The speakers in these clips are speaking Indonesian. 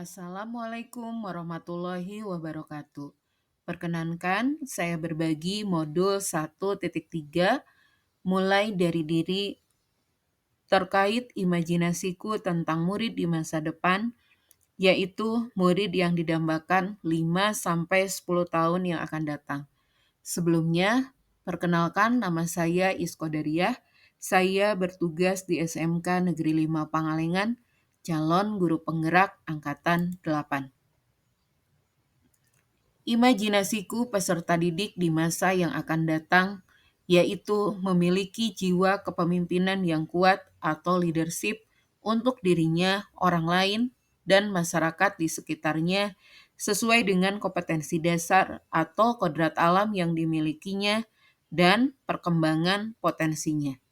Assalamualaikum warahmatullahi wabarakatuh. Perkenankan, saya berbagi modul 1.3 mulai dari diri terkait imajinasiku tentang murid di masa depan, yaitu murid yang didambakan 5-10 tahun yang akan datang. Sebelumnya, perkenalkan nama saya Iskodariah. Saya bertugas di SMK Negeri 5 Pangalengan, calon guru penggerak angkatan 8. Imajinasiku peserta didik di masa yang akan datang, yaitu memiliki jiwa kepemimpinan yang kuat atau leadership untuk dirinya, orang lain, dan masyarakat di sekitarnya sesuai dengan kompetensi dasar atau kodrat alam yang dimilikinya dan perkembangan potensinya.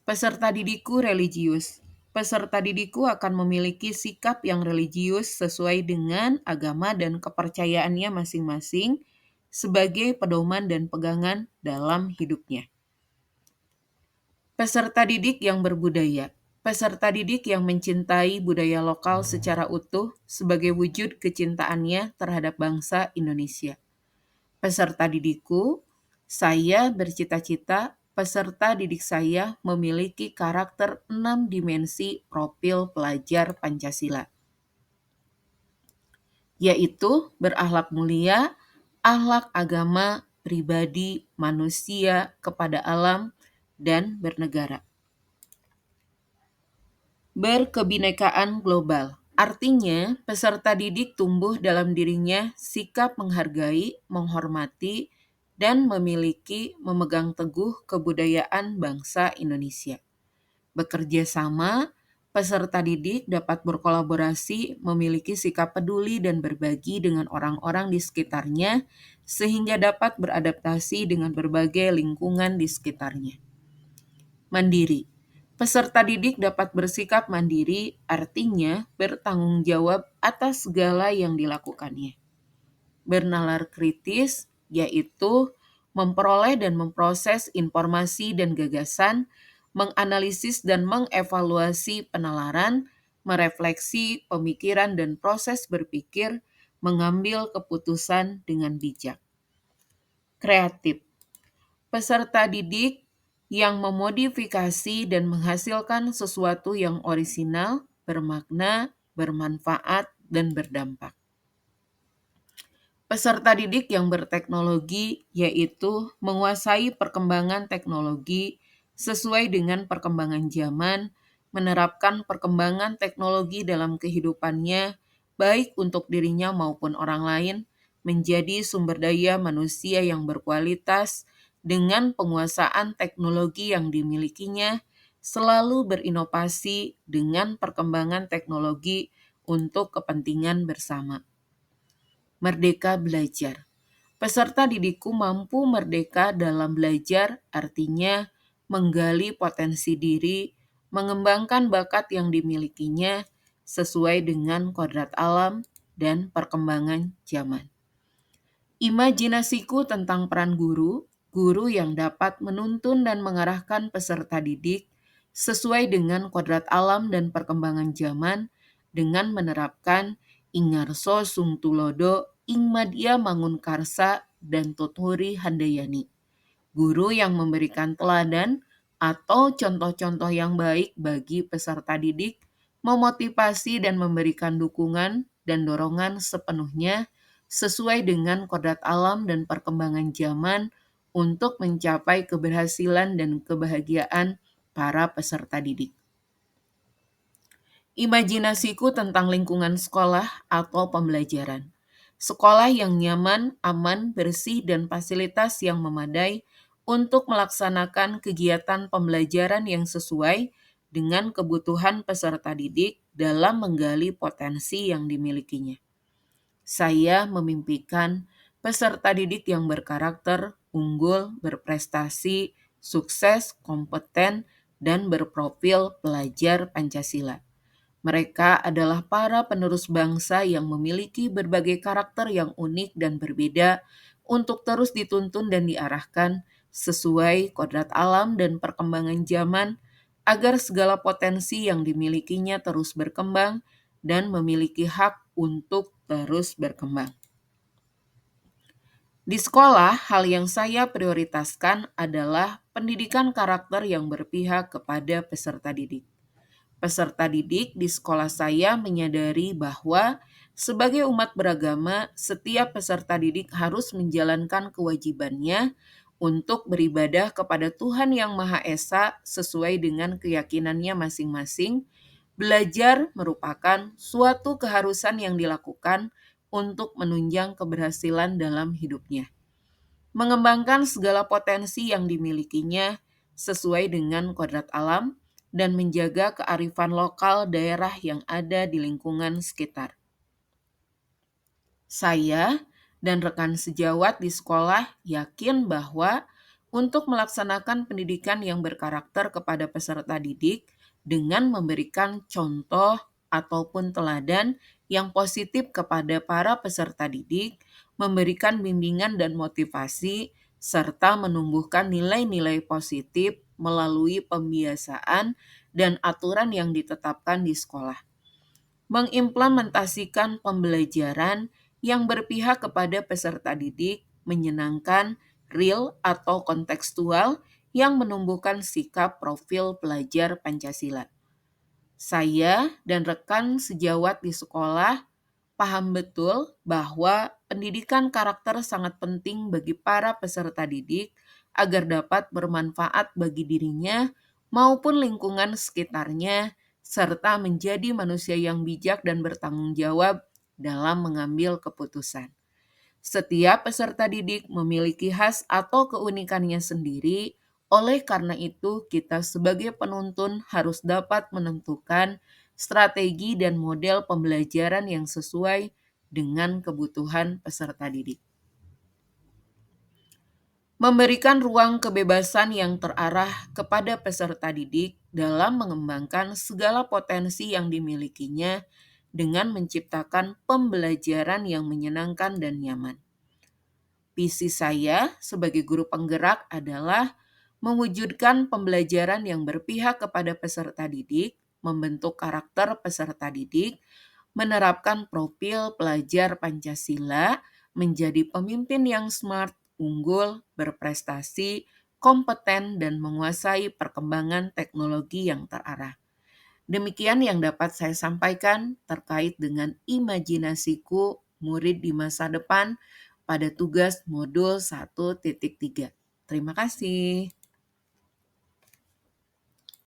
Peserta didikku religius. Peserta didikku akan memiliki sikap yang religius sesuai dengan agama dan kepercayaannya masing-masing sebagai pedoman dan pegangan dalam hidupnya. Peserta didik yang berbudaya. Peserta didik yang mencintai budaya lokal secara utuh sebagai wujud kecintaannya terhadap bangsa Indonesia. Peserta didikku, saya bercita-cita peserta didik saya memiliki karakter 6 dimensi profil pelajar Pancasila, yaitu berakhlak mulia, akhlak agama, pribadi, manusia, kepada alam, dan bernegara. Berkebinekaan global. Artinya, peserta didik tumbuh dalam dirinya sikap menghargai, menghormati, dan memegang teguh kebudayaan bangsa Indonesia. Bekerja sama, peserta didik dapat berkolaborasi, memiliki sikap peduli dan berbagi dengan orang-orang di sekitarnya, sehingga dapat beradaptasi dengan berbagai lingkungan di sekitarnya. Mandiri. Peserta didik dapat bersikap mandiri, artinya bertanggung jawab atas segala yang dilakukannya. Bernalar kritis, yaitu memperoleh dan memproses informasi dan gagasan, menganalisis dan mengevaluasi penalaran, merefleksi pemikiran dan proses berpikir, mengambil keputusan dengan bijak. Kreatif. Peserta didik yang memodifikasi dan menghasilkan sesuatu yang orisinal, bermakna, bermanfaat, dan berdampak. Peserta didik yang berteknologi, yaitu menguasai perkembangan teknologi sesuai dengan perkembangan zaman, menerapkan perkembangan teknologi dalam kehidupannya, baik untuk dirinya maupun orang lain, menjadi sumber daya manusia yang berkualitas dengan penguasaan teknologi yang dimilikinya, selalu berinovasi dengan perkembangan teknologi untuk kepentingan bersama. Merdeka belajar. Peserta didikku mampu merdeka dalam belajar, artinya menggali potensi diri, mengembangkan bakat yang dimilikinya sesuai dengan kodrat alam dan perkembangan zaman. Imajinasiku tentang peran guru, guru yang dapat menuntun dan mengarahkan peserta didik sesuai dengan kodrat alam dan perkembangan zaman dengan menerapkan Ingarso Sungtulodo, Ingmadia Mangunkarsa, dan Tuturi Handayani. Guru yang memberikan teladan atau contoh-contoh yang baik bagi peserta didik, memotivasi dan memberikan dukungan dan dorongan sepenuhnya sesuai dengan kodrat alam dan perkembangan zaman untuk mencapai keberhasilan dan kebahagiaan para peserta didik. Imajinasiku tentang lingkungan sekolah atau pembelajaran. Sekolah yang nyaman, aman, bersih, dan fasilitas yang memadai untuk melaksanakan kegiatan pembelajaran yang sesuai dengan kebutuhan peserta didik dalam menggali potensi yang dimilikinya. Saya memimpikan peserta didik yang berkarakter, unggul, berprestasi, sukses, kompeten, dan berprofil pelajar Pancasila. Mereka adalah para penerus bangsa yang memiliki berbagai karakter yang unik dan berbeda untuk terus dituntun dan diarahkan sesuai kodrat alam dan perkembangan zaman agar segala potensi yang dimilikinya terus berkembang dan memiliki hak untuk terus berkembang. Di sekolah, hal yang saya prioritaskan adalah pendidikan karakter yang berpihak kepada peserta didik. Peserta didik di sekolah saya menyadari bahwa sebagai umat beragama, setiap peserta didik harus menjalankan kewajibannya untuk beribadah kepada Tuhan Yang Maha Esa sesuai dengan keyakinannya masing-masing. Belajar merupakan suatu keharusan yang dilakukan untuk menunjang keberhasilan dalam hidupnya. Mengembangkan segala potensi yang dimilikinya sesuai dengan kodrat alam dan menjaga kearifan lokal daerah yang ada di lingkungan sekitar. Saya dan rekan sejawat di sekolah yakin bahwa untuk melaksanakan pendidikan yang berkarakter kepada peserta didik dengan memberikan contoh ataupun teladan yang positif kepada para peserta didik, memberikan bimbingan dan motivasi, serta menumbuhkan nilai-nilai positif melalui pembiasaan dan aturan yang ditetapkan di sekolah. Mengimplementasikan pembelajaran yang berpihak kepada peserta didik, menyenangkan, real atau kontekstual yang menumbuhkan sikap profil pelajar Pancasila. Saya dan rekan sejawat di sekolah paham betul bahwa pendidikan karakter sangat penting bagi para peserta didik agar dapat bermanfaat bagi dirinya maupun lingkungan sekitarnya, serta menjadi manusia yang bijak dan bertanggung jawab dalam mengambil keputusan. Setiap peserta didik memiliki khas atau keunikannya sendiri, oleh karena itu kita sebagai penuntun harus dapat menentukan strategi dan model pembelajaran yang sesuai dengan kebutuhan peserta didik. Memberikan ruang kebebasan yang terarah kepada peserta didik dalam mengembangkan segala potensi yang dimilikinya dengan menciptakan pembelajaran yang menyenangkan dan nyaman. Visi saya sebagai guru penggerak adalah mewujudkan pembelajaran yang berpihak kepada peserta didik, membentuk karakter peserta didik, menerapkan profil pelajar Pancasila, menjadi pemimpin yang smart, unggul, berprestasi, kompeten, dan menguasai perkembangan teknologi yang terarah. Demikian yang dapat saya sampaikan terkait dengan imajinasiku murid di masa depan pada tugas modul 1.3. Terima kasih.